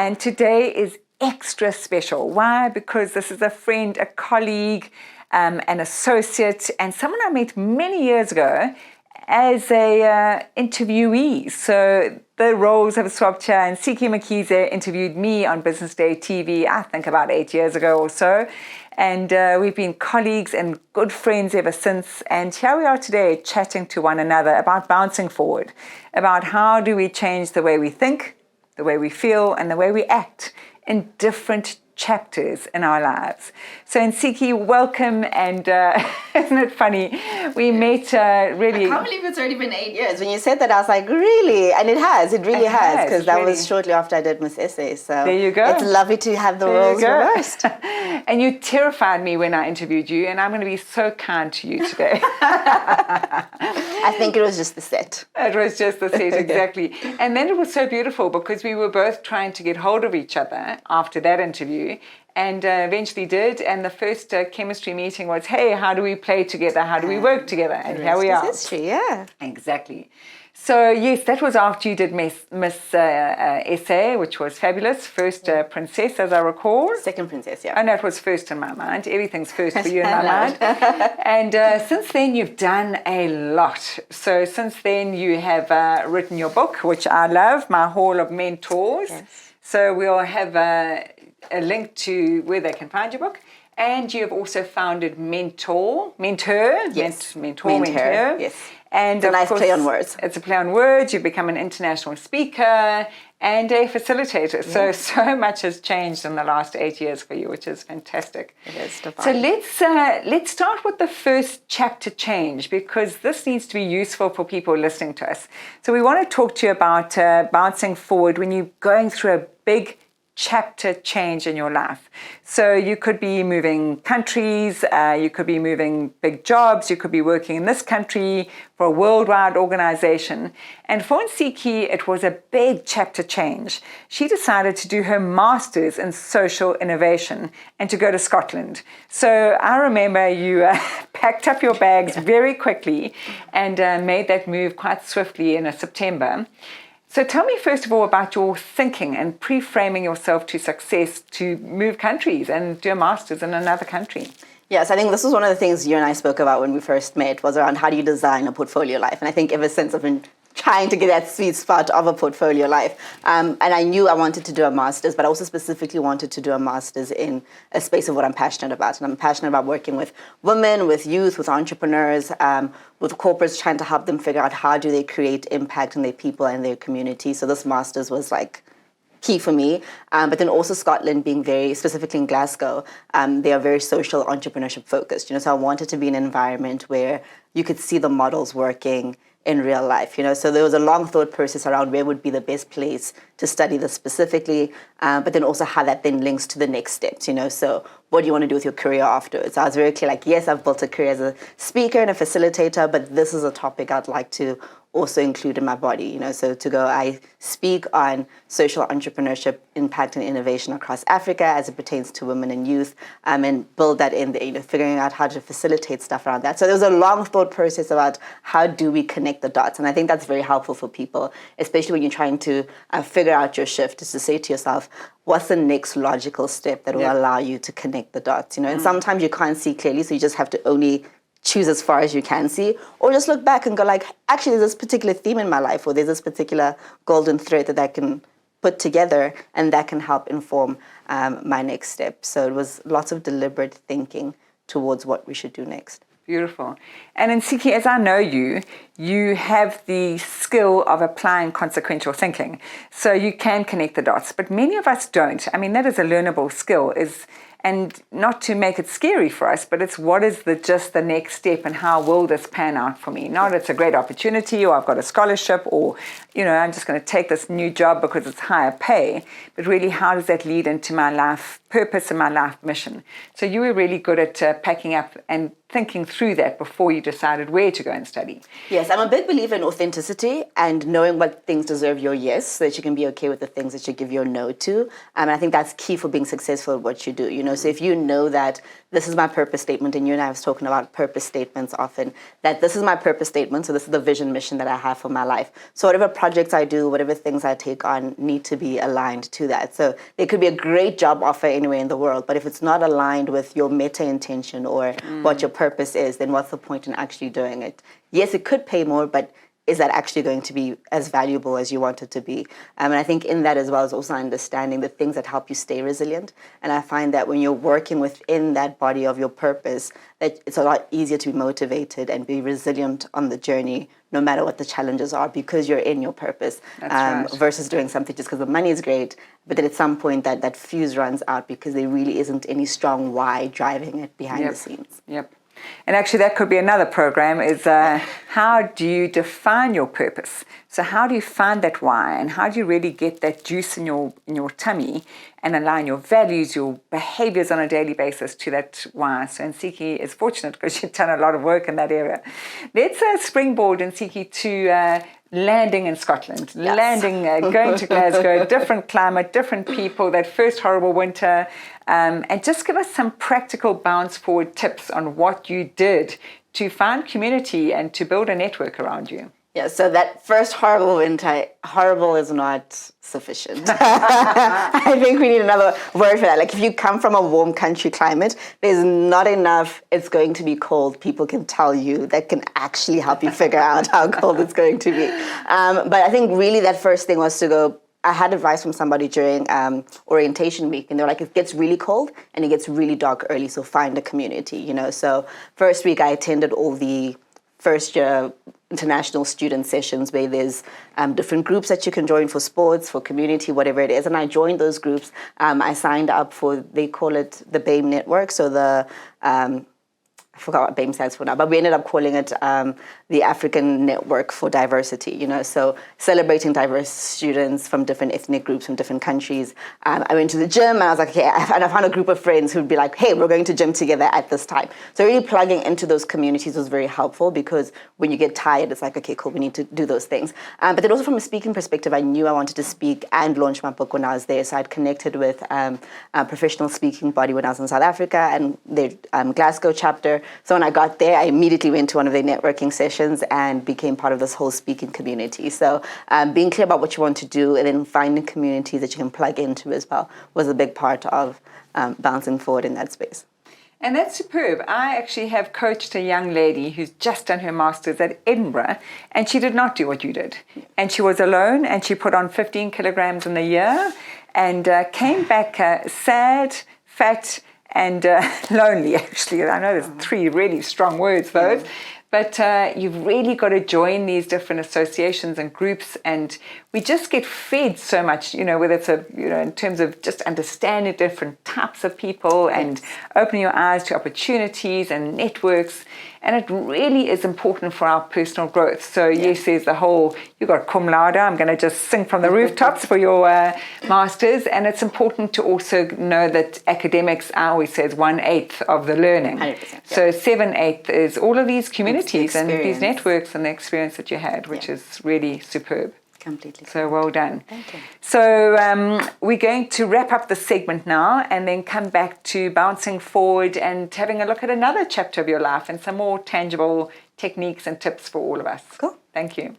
And today is extra special. Why? Because this is a friend, a colleague, an associate, and someone I met many years ago as a interviewee. So the roles have swapped here, and Ntsiki Mkhize interviewed me on Business Day TV, I think about 8 years ago or so. And we've been colleagues and good friends ever since. And here we are today chatting to one another about bouncing forward, about how do we change the way we think, the way we feel, and the way we act in different chapters in our lives. So Ntsiki, welcome, and isn't it funny? We met really... I can't believe it's already been 8 years. When you said that, I was like, really? And it really has, because that was shortly after I did Miss SA. So there you go. It's lovely to have the roles reversed. And you terrified me when I interviewed you, and I'm going to be so kind to you today. I think it was just the set. It was just the set, exactly. And then it was so beautiful because we were both trying to get hold of each other after that interview, and eventually did. And the first chemistry meeting was, hey, how do we play together? How do we work together? And here we are. History, yeah. Exactly. So yes, that was after you did Miss SA, which was fabulous. First princess, as I recall. Second princess, yeah. And that was first in my mind. Everything's first for you in my mind. And since then, you've done a lot. So since then, you have written your book, which I love, My Hall of Mentors. Yes. So we'll have a link to where they can find your book. And you have also founded Mentor. Yes. Mentor. Yes. And it's a nice play on words. It's a play on words. You've become an international speaker and a facilitator. Yeah. So much has changed in the last 8 years for you, which is fantastic. It is divine. So let's start with the first chapter change, because this needs to be useful for people listening to us. So we want to talk to you about bouncing forward when you're going through a big chapter change in your life. So you could be moving countries, you could be moving big jobs, you could be working in this country for a worldwide organization. And for Ntsiki, it was a big chapter change. She decided to do her master's in social innovation and to go to Scotland. So I remember you packed up your bags very quickly and made that move quite swiftly in September. So tell me first of all about your thinking and pre-framing yourself to success to move countries and do a master's in another country. Yes, I think this was one of the things you and I spoke about when we first met, was around how do you design a portfolio life. And I think ever since I've been trying to get that sweet spot of a portfolio life. And I knew I wanted to do a master's, but I also specifically wanted to do a master's in a space of what I'm passionate about. And I'm passionate about working with women, with youth, with entrepreneurs, with corporates, trying to help them figure out how do they create impact in their people and their community. So this master's was like key for me. But then also Scotland, being very, specifically in Glasgow, they are very social entrepreneurship focused. So I wanted to be in an environment where you could see the models working in real life, So there was a long thought process around where would be the best place to study this specifically, but then also how that then links to the next steps, So what do you want to do with your career afterwards? I was very clear, like, yes, I've built a career as a speaker and a facilitator, but this is a topic I'd like to also include in my body, So to go, I speak on social entrepreneurship, impact and innovation across Africa as it pertains to women and youth, and build that in there, figuring out how to facilitate stuff around that. So there was a long thought process about how do we connect the dots. And I think that's very helpful for people, especially when you're trying to figure out your shift, is to say to yourself, what's the next logical step that will allow you to connect the dots, And sometimes you can't see clearly, so you just have to only choose as far as you can see, or just look back and go like, actually, there's this particular theme in my life, or there's this particular golden thread that I can put together, and that can help inform my next step. So it was lots of deliberate thinking towards what we should do next. Beautiful. And Ntsiki, as I know you, you have the skill of applying consequential thinking. So you can connect the dots, but many of us don't. I mean, that is a learnable skill, and not to make it scary for us, but it's what is just the next step, and how will this pan out for me? Not it's a great opportunity, or I've got a scholarship, or, I'm just going to take this new job because it's higher pay, but really how does that lead into my life purpose and my life mission? So you were really good at packing up and thinking through that before you decided where to go and study. Yes, I'm a big believer in authenticity and knowing what things deserve your yes, so that you can be okay with the things that you give your no to. And I think that's key for being successful at what you do. So if you know that this is my purpose statement, and you and I have spoken about purpose statements often, that this is my purpose statement, so this is the vision mission that I have for my life. So whatever projects I do, whatever things I take on need to be aligned to that. So it could be a great job offer anywhere in the world, but if it's not aligned with your meta intention or what your purpose is, then what's the point in actually doing it? Yes, it could pay more, but is that actually going to be as valuable as you want it to be? And I think in that as well is also understanding the things that help you stay resilient. And I find that when you're working within that body of your purpose, that it's a lot easier to be motivated and be resilient on the journey, no matter what the challenges are, because you're in your purpose. That's right. Versus doing something just because the money is great, but then at some point that fuse runs out because there really isn't any strong why driving it behind the scenes. Yep. And actually, that could be another program, is how do you define your purpose? So how do you find that why, and how do you really get that juice in your tummy and align your values, your behaviors on a daily basis to that why? So Ntsiki is fortunate because you've done a lot of work in that area. Let's springboard, Ntsiki, to landing in Scotland, going to Glasgow, different climate, different people, that first horrible winter, and just give us some practical bounce forward tips on what you did to find community and to build a network around you. Yeah, so that first horrible winter, horrible is not sufficient. I think we need another word for that. Like if you come from a warm country climate, there's not enough it's going to be cold people can tell you that can actually help you figure out how cold it's going to be. But I think really that first thing was to go, I had advice from somebody during orientation week, and they're like, it gets really cold and it gets really dark early, so find a community, So first week I attended all the first year international student sessions where there's different groups that you can join for sports, for community, whatever it is. And I joined those groups. I signed up for, they call it the BAME network. So I forgot what BAME stands for now, but we ended up calling it the African Network for Diversity, so celebrating diverse students from different ethnic groups, from different countries. I went to the gym and I was like, okay, and I found a group of friends who'd be like, hey, we're going to gym together at this time. So really plugging into those communities was very helpful, because when you get tired, it's like, okay, cool, we need to do those things. But then also from a speaking perspective, I knew I wanted to speak and launch my book when I was there. So I'd connected with a professional speaking body when I was in South Africa and their Glasgow chapter. So when I got there, I immediately went to one of their networking sessions and became part of this whole speaking community. So being clear about what you want to do and then finding communities that you can plug into as well was a big part of bouncing forward in that space. And that's superb. I actually have coached a young lady who's just done her master's at Edinburgh, and she did not do what you did. And she was alone, and she put on 15 kilograms in a year and came back sad, fat, and lonely, actually. I know there's three really strong words, those. But you've really got to join these different associations and groups, and we just get fed so much, whether it's in terms of just understanding different types of people and opening your eyes to opportunities and networks. And it really is important for our personal growth. So yes, there's the whole, you got cum laude, I'm going to just sing from the rooftops for your masters. And it's important to also know that academics, I always say, is 1/8 of the learning. 100%, So 7/8 is all of these communities and these networks and the experience that you had, which is really superb. Completely. So well done. Thank you. So we're going to wrap up the segment now and then come back to bouncing forward and having a look at another chapter of your life and some more tangible techniques and tips for all of us. Cool. Thank you.